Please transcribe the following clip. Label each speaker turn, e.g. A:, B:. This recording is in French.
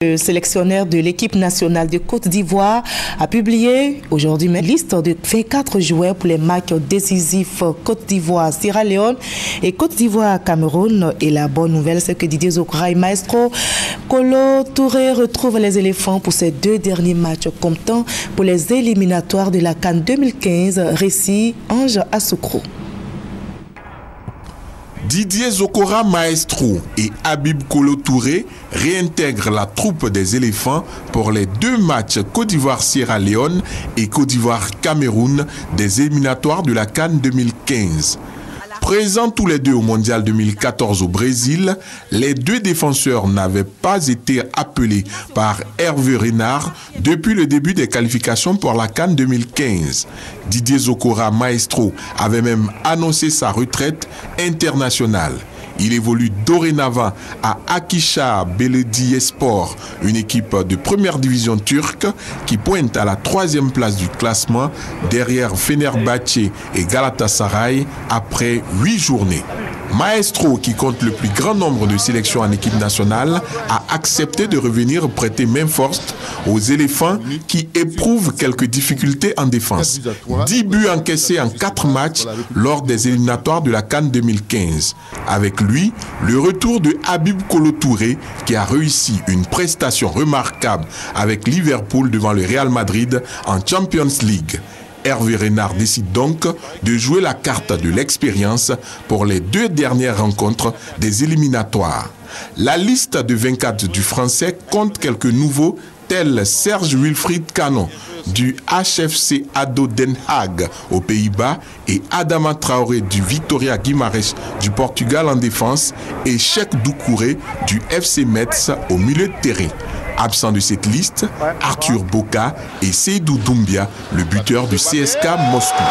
A: Le sélectionneur de l'équipe nationale de Côte d'Ivoire a publié aujourd'hui une liste de 24 joueurs pour les matchs décisifs Côte d'Ivoire-Sierra Leone et Côte d'Ivoire-Cameroun. Et la bonne nouvelle, c'est que Didier Zokora et Maestro Kolo Touré retrouvent les éléphants pour ces deux derniers matchs comptant pour les éliminatoires de la CAN 2015. Récit Ange Assoukro.
B: Didier Zokora Maestro et Habib Kolo Touré réintègrent la troupe des éléphants pour les deux matchs Côte d'Ivoire-Sierra Leone et Côte d'Ivoire-Cameroun des éliminatoires de la CAN 2015. Présents tous les deux au Mondial 2014 au Brésil, les deux défenseurs n'avaient pas été appelés par Hervé Renard depuis le début des qualifications pour la CAN 2015. Didier Zokora Maestro avait même annoncé sa retraite internationale. Il évolue dorénavant à Akhisar Belediyespor, une équipe de première division turque qui pointe à la 3e place du classement derrière Fenerbahçe et Galatasaray après 8 journées. Maestro, qui compte le plus grand nombre de sélections en équipe nationale, a accepté de revenir prêter main forte aux éléphants qui éprouvent quelques difficultés en défense. 10 buts encaissés en 4 matchs lors des éliminatoires de la CAN 2015. Avec lui, le retour de Habib Kolo Touré qui a réussi une prestation remarquable avec Liverpool devant le Real Madrid en Champions League. Hervé Renard décide donc de jouer la carte de l'expérience pour les deux dernières rencontres des éliminatoires. La liste de 24 du Français compte quelques nouveaux tels Serge Wilfried Canon du HFC Ado Den Haag aux Pays-Bas et Adama Traoré du Vitória Guimarães du Portugal en défense et Cheikh Doucouré du FC Metz au milieu de terrain. Absent de cette liste, Arthur Boka et Seydou Doumbia, le buteur du CSKA Moscou.